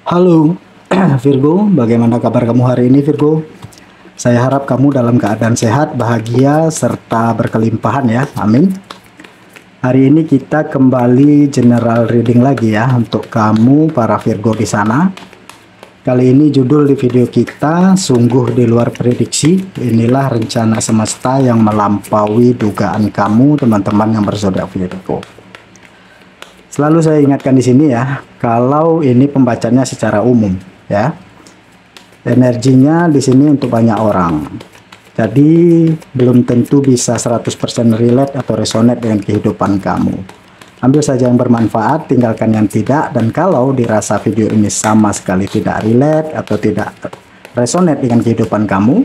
Halo Virgo, bagaimana kabar kamu hari ini Virgo? Saya harap kamu dalam keadaan sehat, bahagia, serta berkelimpahan ya, amin. Hari ini kita kembali general reading lagi ya untuk kamu para Virgo di sana. Kali ini judul di video kita sungguh di luar prediksi. Inilah rencana semesta yang melampaui dugaan kamu teman-teman yang berzodiak Virgo. Selalu saya ingatkan di sini ya, kalau ini pembacanya secara umum ya. Energinya di sini untuk banyak orang. Jadi belum tentu bisa 100% relate atau resonate dengan kehidupan kamu. Ambil saja yang bermanfaat, tinggalkan yang tidak, dan kalau dirasa video ini sama sekali tidak relate atau tidak resonate dengan kehidupan kamu,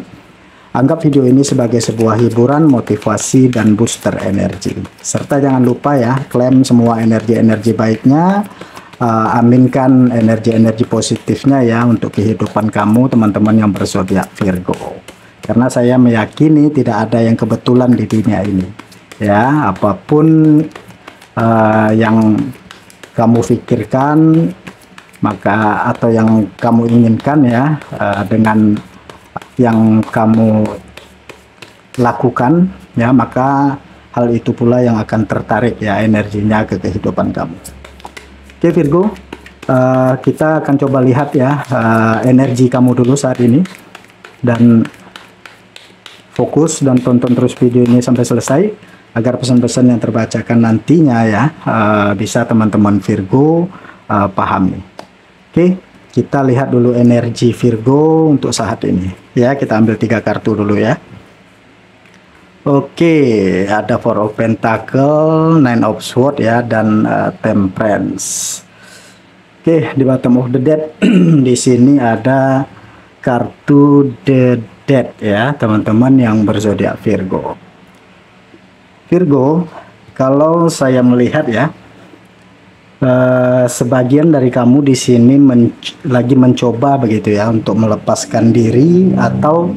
anggap video ini sebagai sebuah hiburan, motivasi, dan booster energi. Serta jangan lupa ya, klaim semua energi-energi baiknya, aminkan energi-energi positifnya ya untuk kehidupan kamu teman-teman yang berzodiak Virgo. Karena saya meyakini tidak ada yang kebetulan di dunia ini. Ya, apapun yang kamu pikirkan, maka atau yang kamu inginkan ya, dengan yang kamu lakukan ya, maka hal itu pula yang akan tertarik ya energinya ke kehidupan kamu. Oke Virgo, kita akan coba lihat ya energi kamu dulu saat ini, dan fokus dan tonton terus video ini sampai selesai agar pesan-pesan yang terbacakan nantinya ya bisa teman-teman Virgo pahami. Oke, kita lihat dulu energi Virgo untuk saat ini ya. Kita ambil 3 kartu dulu ya. Oke, ada Four of Pentacle, Nine of Swords ya, dan Temperance. Oke, di bottom of the deck di sini ada kartu The Dead ya, teman-teman yang berzodiak Virgo. Virgo, kalau saya melihat ya, sebagian dari kamu di sini lagi mencoba begitu ya untuk melepaskan diri atau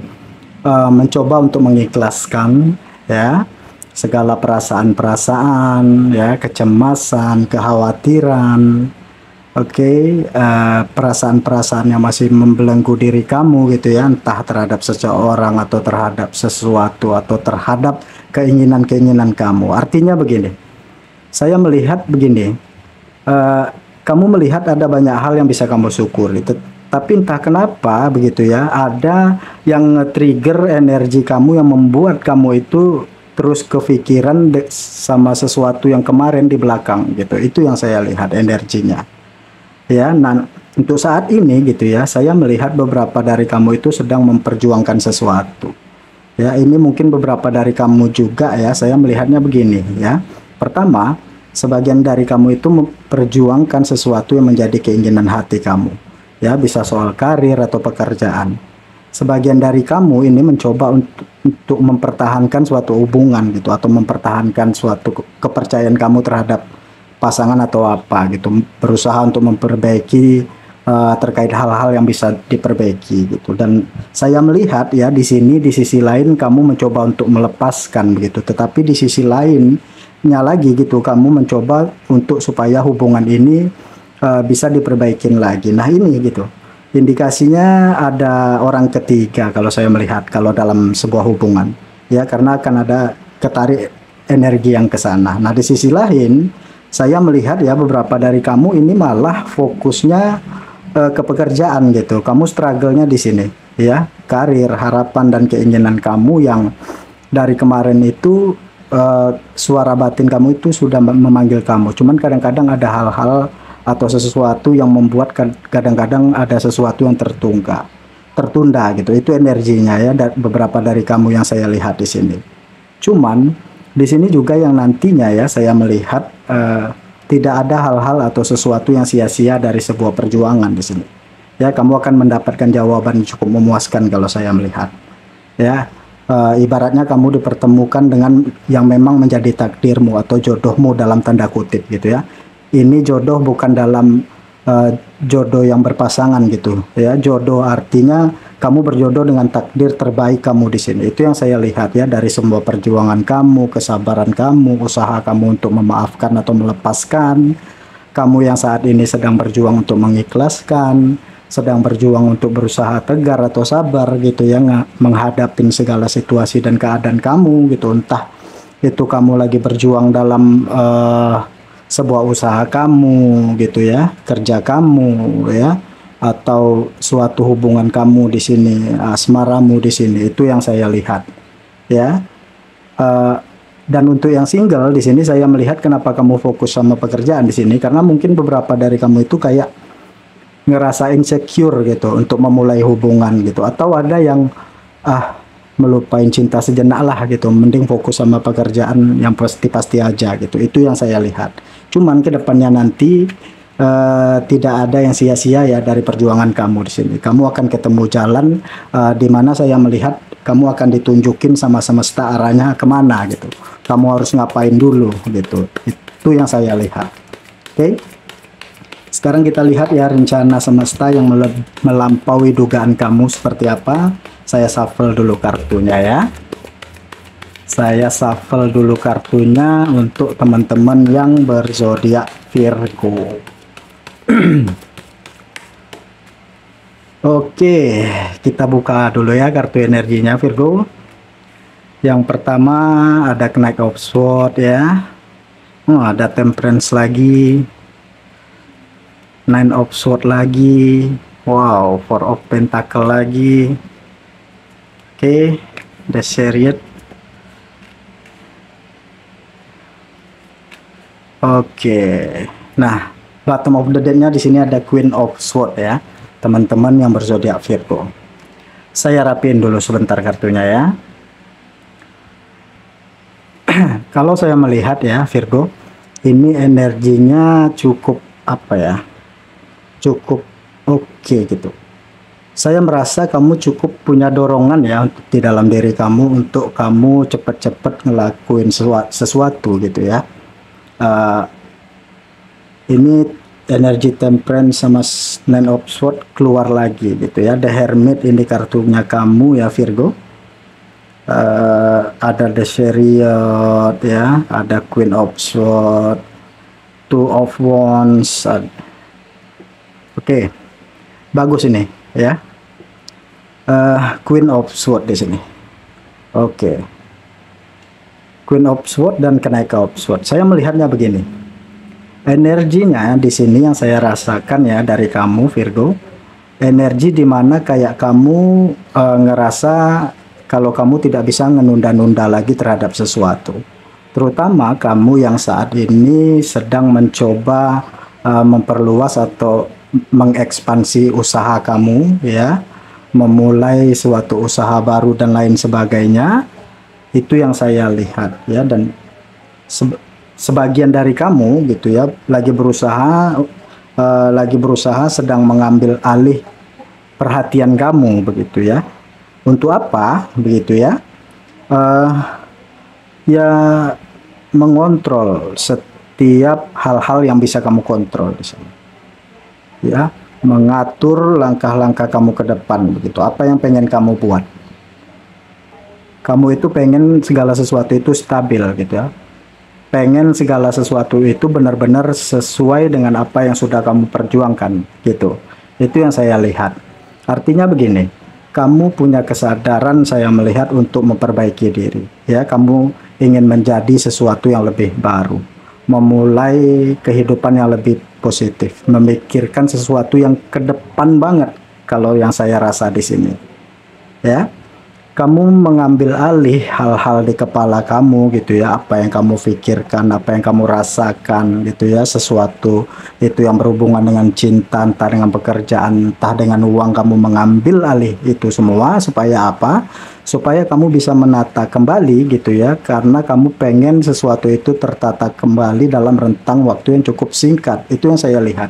mencoba untuk mengikhlaskan ya segala perasaan-perasaan ya, kecemasan, kekhawatiran, perasaan-perasaan yang masih membelenggu diri kamu gitu ya, entah terhadap seseorang atau terhadap sesuatu atau terhadap keinginan-keinginan kamu. Artinya begini, saya melihat begini, kamu melihat ada banyak hal yang bisa kamu syukuri, tapi entah kenapa begitu ya, ada yang nge-trigger energi kamu yang membuat kamu itu terus kepikiran sama sesuatu yang kemarin di belakang gitu. Itu yang saya lihat energinya ya. Nah, untuk saat ini gitu ya, saya melihat beberapa dari kamu itu sedang memperjuangkan sesuatu ya. Ini mungkin beberapa dari kamu juga ya, saya melihatnya begini ya. Pertama, sebagian dari kamu itu memperjuangkan sesuatu yang menjadi keinginan hati kamu ya, bisa soal karir atau pekerjaan. Sebagian dari kamu ini mencoba untuk mempertahankan suatu hubungan gitu, atau mempertahankan suatu kepercayaan kamu terhadap pasangan atau apa gitu, berusaha untuk memperbaiki terkait hal-hal yang bisa diperbaiki gitu. Dan saya melihat ya di sini, di sisi lain kamu mencoba untuk melepaskan begitu, tetapi di sisi lainnya lagi gitu, kamu mencoba untuk supaya hubungan ini bisa diperbaikin lagi. Nah ini gitu, indikasinya ada orang ketiga kalau saya melihat kalau dalam sebuah hubungan ya, karena akan ada ketarik energi yang ke sana. Nah di sisi lain saya melihat ya beberapa dari kamu ini malah fokusnya ke pekerjaan gitu. Kamu struggle-nya di sini ya, karir, harapan dan keinginan kamu yang dari kemarin itu suara batin kamu itu sudah memanggil kamu. Cuman kadang-kadang ada hal-hal atau sesuatu yang membuat kadang-kadang ada sesuatu yang tertunda gitu. Itu energinya ya, beberapa dari kamu yang saya lihat di sini. Cuman di sini juga yang nantinya ya saya melihat tidak ada hal-hal atau sesuatu yang sia-sia dari sebuah perjuangan di sini. Ya, kamu akan mendapatkan jawaban yang cukup memuaskan kalau saya melihat. Ya, ibaratnya kamu dipertemukan dengan yang memang menjadi takdirmu atau jodohmu dalam tanda kutip gitu ya. Ini jodoh bukan dalam jodoh yang berpasangan gitu ya. Jodoh artinya kamu berjodoh dengan takdir terbaik kamu di sini. Itu yang saya lihat ya, dari semua perjuangan kamu, kesabaran kamu, usaha kamu untuk memaafkan atau melepaskan kamu yang saat ini sedang berjuang untuk mengikhlaskan, sedang berjuang untuk berusaha tegar atau sabar gitu ya, menghadapi segala situasi dan keadaan kamu gitu. Entah itu kamu lagi berjuang dalam sebuah usaha kamu gitu ya, kerja kamu ya, atau suatu hubungan kamu di sini, asmaramu di sini, itu yang saya lihat ya. Dan untuk yang single di sini saya melihat kenapa kamu fokus sama pekerjaan di sini, karena mungkin beberapa dari kamu itu kayak ngerasa insecure gitu untuk memulai hubungan gitu, atau ada yang melupain cinta sejenak lah gitu, mending fokus sama pekerjaan yang pasti-pasti aja gitu. Itu yang saya lihat. Cuman kedepannya nanti tidak ada yang sia-sia ya dari perjuangan kamu di sini. Kamu akan ketemu jalan di mana saya melihat kamu akan ditunjukin sama semesta arahnya kemana gitu. Kamu harus ngapain dulu gitu. Itu yang saya lihat. Oke. Sekarang kita lihat ya rencana semesta yang melampaui dugaan kamu seperti apa. Saya shuffle dulu kartunya ya. Saya shuffle dulu kartunya untuk teman-teman yang berzodiak Virgo. Oke, kita buka dulu ya kartu energinya Virgo. Yang pertama ada Knight of Swords ya. Ada Temperance lagi. Nine of Swords lagi. Wow, Four of Pentacle lagi. Oke, The Chariot. Oke. Nah, bottom of the deck-nya di sini ada Queen of Swords ya. Teman-teman yang berzodiak Virgo. Saya rapiin dulu sebentar kartunya ya. Kalau saya melihat ya Virgo, ini energinya cukup apa ya? Cukup oke gitu. Saya merasa kamu cukup punya dorongan ya di dalam diri kamu untuk kamu cepat-cepat ngelakuin sesuatu gitu ya. Ini energi Temperance sama Nine of Swords keluar lagi gitu ya. The Hermit ini kartunya kamu ya Virgo. Ada The Chariot ya, ada Queen of Swords, Two of Wands. Oke, bagus ini ya. Queen of Swords di sini. Oke. Queen of Swords dan Kenaika of Swords. Saya melihatnya begini. Energinya di sini yang saya rasakan ya dari kamu Virgo. Energi dimana kayak kamu ngerasa kalau kamu tidak bisa menunda-nunda lagi terhadap sesuatu. Terutama kamu yang saat ini sedang mencoba memperluas atau mengekspansi usaha kamu ya, memulai suatu usaha baru dan lain sebagainya. Itu yang saya lihat ya, dan sebagian dari kamu gitu ya lagi berusaha sedang mengambil alih perhatian kamu begitu ya. Untuk apa begitu ya? Ya mengontrol setiap hal-hal yang bisa kamu kontrol di sini. Ya, mengatur langkah-langkah kamu ke depan begitu. Apa yang pengen kamu buat? Kamu itu pengen segala sesuatu itu stabil gitu ya. Pengen segala sesuatu itu benar-benar sesuai dengan apa yang sudah kamu perjuangkan gitu. Itu yang saya lihat. Artinya begini. Kamu punya kesadaran saya melihat untuk memperbaiki diri ya, kamu ingin menjadi sesuatu yang lebih baru, memulai kehidupan yang lebih positif, memikirkan sesuatu yang ke depan banget. Kalau yang saya rasa di sini ya, kamu mengambil alih hal-hal di kepala kamu gitu ya, apa yang kamu pikirkan, apa yang kamu rasakan gitu ya, sesuatu itu yang berhubungan dengan cinta, entah dengan pekerjaan, entah dengan uang, kamu mengambil alih itu semua supaya apa? Supaya kamu bisa menata kembali gitu ya, karena kamu pengen sesuatu itu tertata kembali dalam rentang waktu yang cukup singkat. Itu yang saya lihat.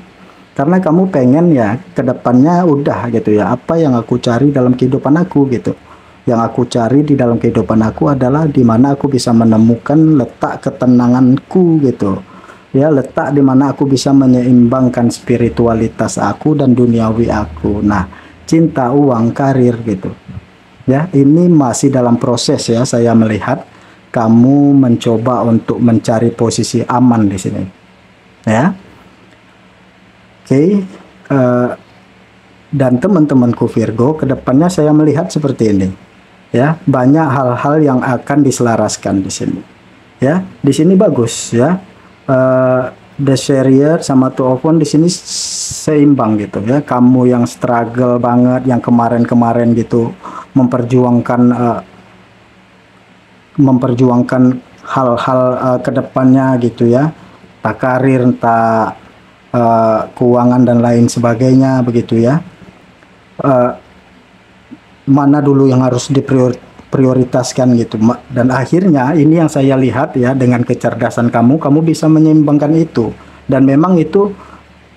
Karena kamu pengen ya kedepannya udah gitu ya, apa yang aku cari dalam kehidupan aku gitu. Yang aku cari di dalam kehidupan aku adalah di mana aku bisa menemukan letak ketenanganku gitu. Ya, letak di mana aku bisa menyeimbangkan spiritualitas aku dan duniawi aku. Nah, cinta, uang, karir gitu. Ya, ini masih dalam proses ya, saya melihat kamu mencoba untuk mencari posisi aman di sini. Ya. Oke, dan teman-temanku Virgo, kedepannya saya melihat seperti ini. Ya, banyak hal-hal yang akan diselaraskan di sini. Ya, di sini bagus ya. The Chariot sama Two of Wands di sini seimbang gitu ya. Kamu yang struggle banget, yang kemarin-kemarin gitu memperjuangkan hal-hal kedepannya gitu ya. Entah karir, entah keuangan dan lain sebagainya begitu ya. Mana dulu yang harus diprioritaskan gitu, dan akhirnya ini yang saya lihat ya, dengan kecerdasan kamu bisa menyeimbangkan itu, dan memang itu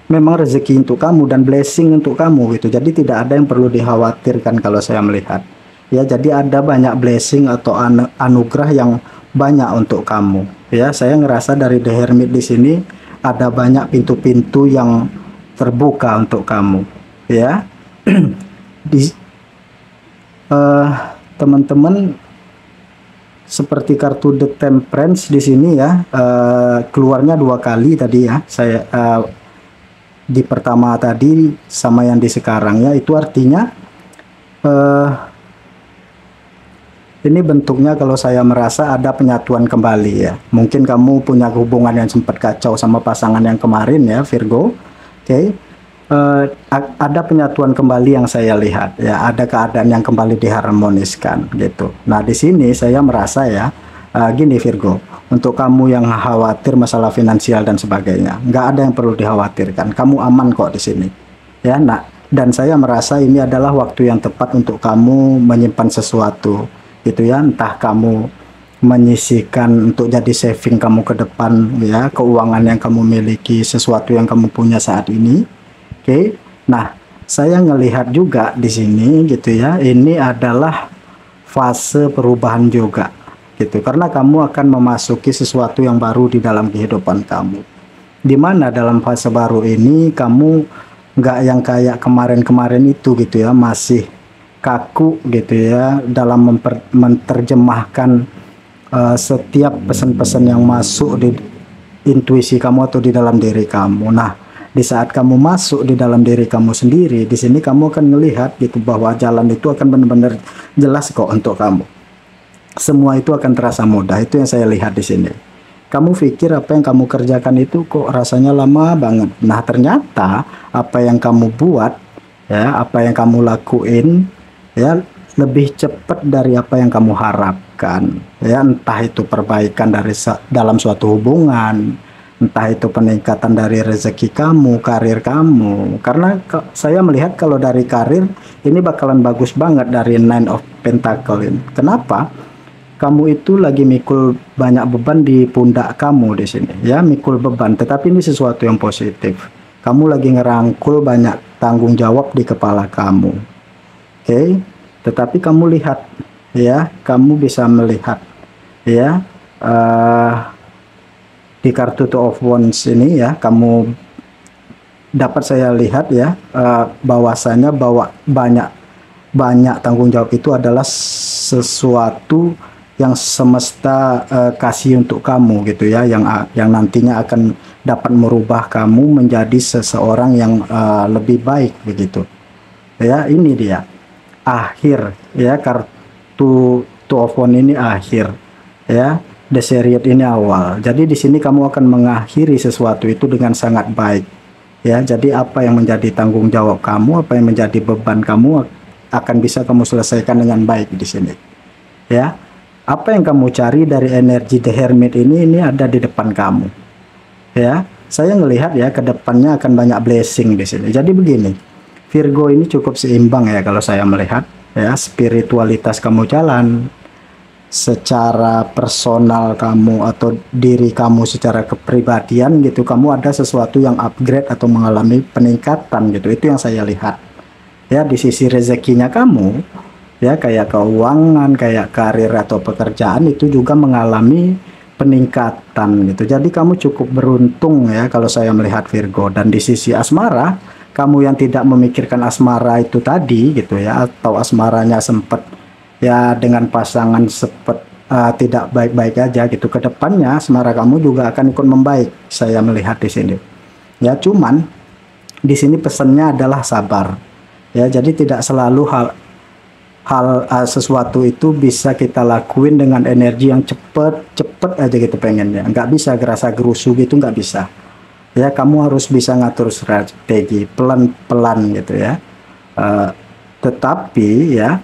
memang rezeki untuk kamu dan blessing untuk kamu gitu. Jadi tidak ada yang perlu dikhawatirkan kalau saya melihat ya. Jadi ada banyak blessing atau anugerah yang banyak untuk kamu ya. Saya ngerasa dari The Hermit di sini ada banyak pintu-pintu yang terbuka untuk kamu ya. Di teman-teman, seperti kartu The Temperance di sini ya, keluarnya 2 kali tadi ya. Saya di pertama tadi sama yang di sekarang ya, itu artinya ini bentuknya kalau saya merasa ada penyatuan kembali ya. Mungkin kamu punya hubungan yang sempat kacau sama pasangan yang kemarin ya Virgo. Oke. Ada penyatuan kembali yang saya lihat ya, ada keadaan yang kembali diharmoniskan gitu. Nah di sini saya merasa ya, gini Virgo, untuk kamu yang khawatir masalah finansial dan sebagainya, nggak ada yang perlu dikhawatirkan, kamu aman kok di sini ya. Nah, dan saya merasa ini adalah waktu yang tepat untuk kamu menyimpan sesuatu gitu ya, entah kamu menyisihkan untuk jadi saving kamu ke depan ya, keuangan yang kamu miliki, sesuatu yang kamu punya saat ini. Oke. Nah, saya ngelihat juga di sini gitu ya, ini adalah fase perubahan juga gitu, karena kamu akan memasuki sesuatu yang baru di dalam kehidupan kamu, dimana dalam fase baru ini kamu nggak yang kayak kemarin-kemarin itu gitu ya, masih kaku gitu ya dalam menerjemahkan setiap pesan-pesan yang masuk di intuisi kamu atau di dalam diri kamu. Nah, di saat kamu masuk di dalam diri kamu sendiri, di sini kamu akan melihat gitu bahwa jalan itu akan benar-benar jelas kok untuk kamu. Semua itu akan terasa mudah. Itu yang saya lihat di sini. Kamu pikir apa yang kamu kerjakan itu kok rasanya lama banget. Nah, ternyata apa yang kamu buat ya, apa yang kamu lakuin ya, lebih cepat dari apa yang kamu harapkan ya. Entah itu perbaikan dari dalam suatu hubungan, entah itu peningkatan dari rezeki kamu, karir kamu. Karena saya melihat kalau dari karir ini bakalan bagus banget dari Nine of Pentacle ini. Kenapa? Kamu itu lagi mikul banyak beban di pundak kamu di sini ya, mikul beban, tetapi ini sesuatu yang positif. Kamu lagi ngerangkul banyak tanggung jawab di kepala kamu. Oke, tetapi kamu lihat ya, kamu bisa melihat ya, di kartu Two of Wands ini ya, kamu dapat saya lihat ya, bahwasanya bahwa banyak tanggung jawab itu adalah sesuatu yang semesta kasih untuk kamu gitu ya, yang nantinya akan dapat merubah kamu menjadi seseorang yang lebih baik begitu ya. Ini dia akhir ya, kartu Two of Wands ini akhir ya, The Chariot ini awal. Jadi di sini kamu akan mengakhiri sesuatu itu dengan sangat baik ya. Jadi apa yang menjadi tanggung jawab kamu, apa yang menjadi beban kamu akan bisa kamu selesaikan dengan baik di sini ya. Apa yang kamu cari dari energi The Hermit ini ada di depan kamu ya. Saya ngelihat ya, ke depannya akan banyak blessing di sini. Jadi begini, Virgo ini cukup seimbang ya kalau saya melihat ya. Spiritualitas kamu jalan, secara personal kamu atau diri kamu secara kepribadian gitu, kamu ada sesuatu yang upgrade atau mengalami peningkatan gitu. Itu yang saya lihat ya. Di sisi rezekinya kamu ya, kayak keuangan, kayak karir atau pekerjaan, itu juga mengalami peningkatan gitu. Jadi kamu cukup beruntung ya kalau saya melihat Virgo. Dan di sisi asmara, kamu yang tidak memikirkan asmara itu tadi gitu ya, atau asmaranya sempat ya dengan pasangan sempat tidak baik-baik aja gitu, kedepannya asmara kamu juga akan ikut membaik. Saya melihat di sini ya. Cuman Di sini pesannya adalah sabar. Ya, jadi tidak selalu sesuatu itu bisa kita lakuin dengan energi yang cepet aja gitu pengennya. Nggak bisa gerasa gerusu gitu, nggak bisa. Ya, kamu harus bisa ngatur strategi pelan-pelan gitu ya. Tetapi ya,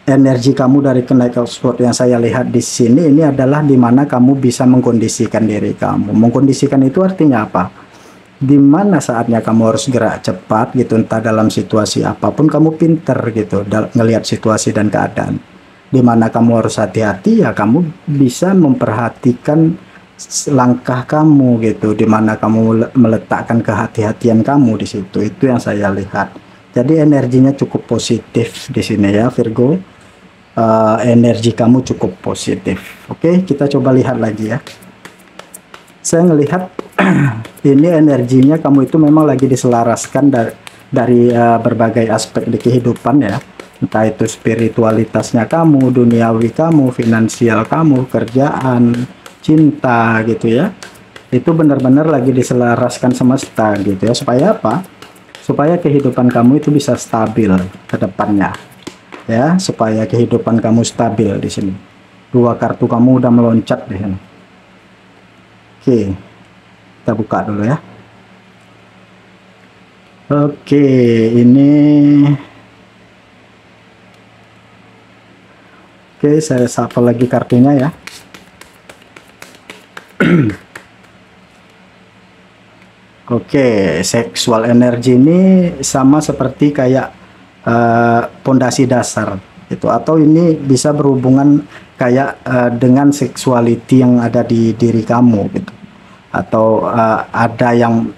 energi kamu dari kenaikan sport yang saya lihat di sini ini adalah dimana kamu bisa mengkondisikan diri kamu. Mengkondisikan itu artinya apa? Dimana saatnya kamu harus gerak cepat gitu, entah dalam situasi apapun kamu pinter gitu ngelihat situasi dan keadaan. Dimana kamu harus hati-hati, ya kamu bisa memperhatikan langkah kamu gitu, dimana kamu meletakkan kehati-hatian kamu di situ. Itu yang saya lihat. Jadi energinya cukup positif di sini ya Virgo. Energi kamu cukup positif. Oke, kita coba lihat lagi ya. Saya melihat ini energinya kamu itu memang lagi diselaraskan dari berbagai aspek di kehidupan ya. Entah itu spiritualitasnya kamu, duniawi kamu, finansial kamu, kerjaan, cinta gitu ya. Itu benar-benar lagi diselaraskan semesta gitu ya. Supaya apa? Supaya kehidupan kamu itu bisa stabil ke depannya. Ya, supaya kehidupan kamu stabil di sini. Dua kartu kamu udah meloncat di sini. Oke, kita buka dulu ya. Oke, ini oke, saya shuffle lagi kartunya ya. Oke, seksual energi ini sama seperti kayak pondasi dasar itu, atau ini bisa berhubungan kayak dengan sexuality yang ada di diri kamu gitu, atau ada yang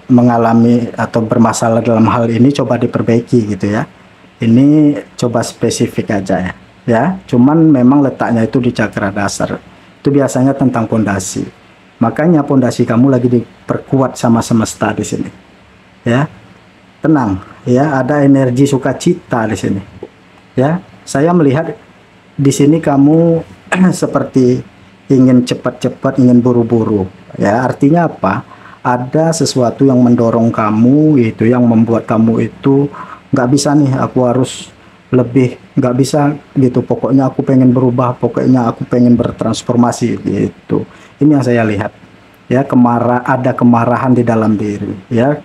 mengalami atau bermasalah dalam hal ini, coba diperbaiki gitu ya. Ini coba spesifik aja ya, cuman memang letaknya itu di cakra dasar, itu biasanya tentang pondasi. Makanya pondasi kamu lagi diperkuat sama semesta di sini ya. Tenang ya, ada energi sukacita di sini ya. Saya melihat di sini kamu seperti ingin cepat-cepat, ingin buru-buru ya. Artinya apa? Ada sesuatu yang mendorong kamu itu, yang membuat kamu itu nggak bisa nih, aku harus lebih, nggak bisa gitu, pokoknya aku pengen berubah, pokoknya aku pengen bertransformasi gitu. Ini yang saya lihat ya. Ada kemarahan di dalam diri ya.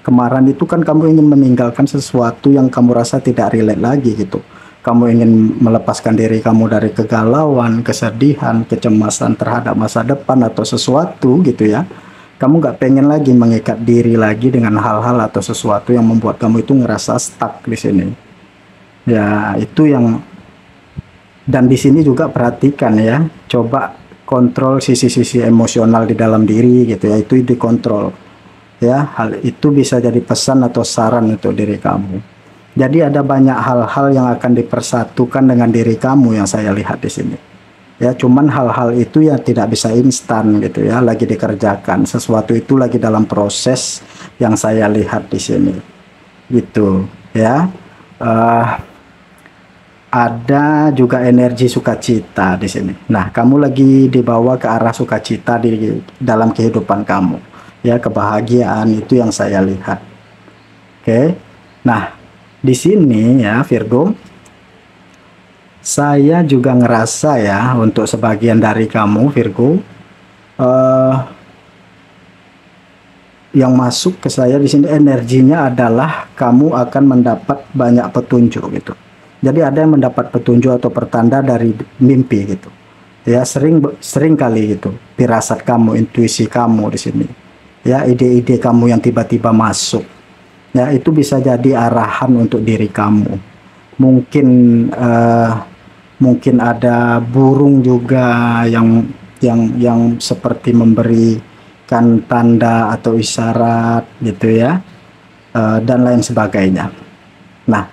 Kemarahan itu kan kamu ingin meninggalkan sesuatu yang kamu rasa tidak relate lagi gitu. Kamu ingin melepaskan diri kamu dari kegalauan, kesedihan, kecemasan terhadap masa depan atau sesuatu gitu ya. Kamu nggak pengen lagi mengikat diri lagi dengan hal-hal atau sesuatu yang membuat kamu itu ngerasa stuck di sini. Ya, itu yang, dan di sini juga perhatikan ya. Coba kontrol sisi-sisi emosional di dalam diri gitu ya. Itu dikontrol. Ya, hal itu bisa jadi pesan atau saran untuk diri kamu. Jadi ada banyak hal-hal yang akan dipersatukan dengan diri kamu yang saya lihat di sini. Ya, cuman hal-hal itu yang tidak bisa instan gitu ya, lagi dikerjakan. Sesuatu itu lagi dalam proses yang saya lihat di sini. Gitu ya. Ada juga energi sukacita di sini. Nah, kamu lagi dibawa ke arah sukacita di dalam kehidupan kamu. Ya, kebahagiaan itu yang saya lihat. Oke. Nah, di sini ya Virgo, saya juga ngerasa ya, untuk sebagian dari kamu Virgo, yang masuk ke saya di sini energinya adalah kamu akan mendapat banyak petunjuk gitu. Jadi ada yang mendapat petunjuk atau pertanda dari mimpi gitu. Ya, sering kali gitu, firasat kamu, intuisi kamu di sini. Ya, ide-ide kamu yang tiba-tiba masuk. Ya, itu bisa jadi arahan untuk diri kamu. Mungkin ada burung juga yang seperti memberikan tanda atau isyarat gitu ya, dan lain sebagainya. Nah,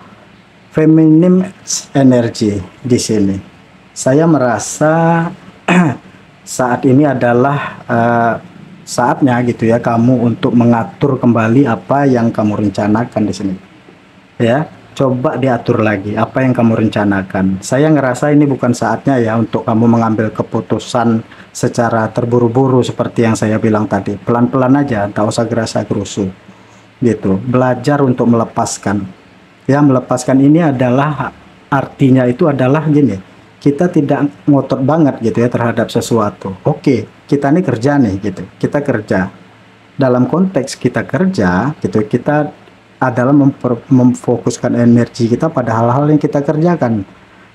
feminine energy di sini, saya merasa saat ini adalah saatnya gitu ya, kamu untuk mengatur kembali apa yang kamu rencanakan di sini. Ya, coba diatur lagi apa yang kamu rencanakan. Saya ngerasa ini bukan saatnya ya untuk kamu mengambil keputusan secara terburu-buru seperti yang saya bilang tadi. Pelan-pelan aja, tak usah gerasa gerusu gitu. Belajar untuk melepaskan. Ya, melepaskan ini adalah artinya itu adalah gini, kita tidak ngotot banget gitu ya terhadap sesuatu. Oke, kita ini kerja nih gitu, kita kerja. Dalam konteks kita kerja gitu, kita adalah memfokuskan energi kita pada hal-hal yang kita kerjakan,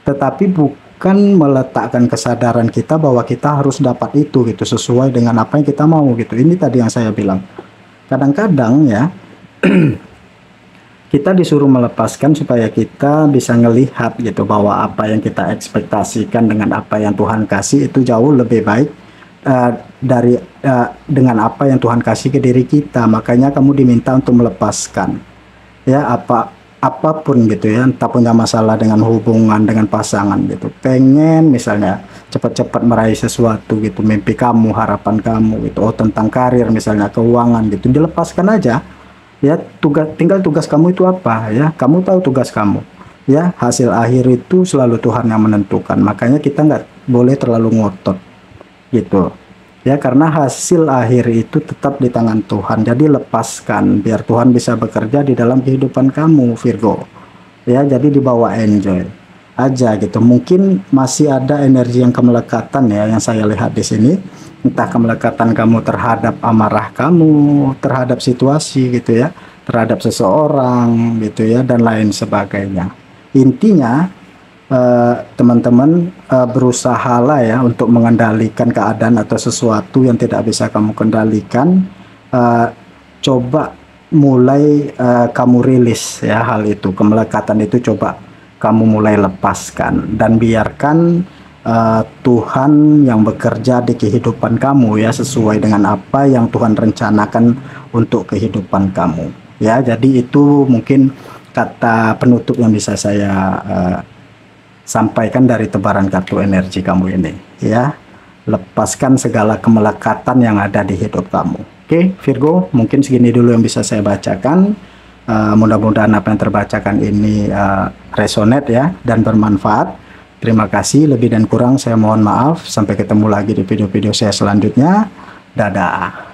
tetapi bukan meletakkan kesadaran kita bahwa kita harus dapat itu gitu sesuai dengan apa yang kita mau gitu. Ini tadi yang saya bilang, kadang-kadang ya kita disuruh melepaskan supaya kita bisa ngelihat gitu bahwa apa yang kita ekspektasikan dengan apa yang Tuhan kasih itu jauh lebih baik dengan apa yang Tuhan kasih ke diri kita. Makanya kamu diminta untuk melepaskan ya apapun gitu ya, entah punya masalah dengan hubungan dengan pasangan gitu, pengen misalnya cepat-cepat meraih sesuatu gitu, mimpi kamu, harapan kamu gitu, tentang karir misalnya, keuangan gitu, dilepaskan aja ya. Tinggal tugas kamu itu apa ya, kamu tahu tugas kamu ya. Hasil akhir itu selalu Tuhan yang menentukan, makanya kita nggak boleh terlalu ngotot gitu ya, karena hasil akhir itu tetap di tangan Tuhan. Jadi lepaskan biar Tuhan bisa bekerja di dalam kehidupan kamu, Virgo ya. Jadi dibawa enjoy aja gitu. Mungkin masih ada energi yang kemelekatan ya, yang saya lihat di sini, entah kemelekatan kamu terhadap amarah kamu terhadap situasi gitu ya, terhadap seseorang gitu ya, dan lain sebagainya. Intinya teman-teman berusaha lah ya untuk mengendalikan keadaan atau sesuatu yang tidak bisa kamu kendalikan. Coba mulai kamu rilis ya hal itu, kemelekatan itu coba kamu mulai lepaskan dan biarkan Tuhan yang bekerja di kehidupan kamu ya, sesuai dengan apa yang Tuhan rencanakan untuk kehidupan kamu ya. Jadi itu mungkin kata penutup yang bisa saya sampaikan dari tebaran kartu energi kamu ini ya. Lepaskan segala kemelekatan yang ada di hidup kamu. Oke Virgo, mungkin segini dulu yang bisa saya bacakan. Mudah-mudahan apa yang terbacakan ini resonate ya dan bermanfaat. Terima kasih, lebih dan kurang saya mohon maaf. Sampai ketemu lagi di video-video saya selanjutnya. Dadah.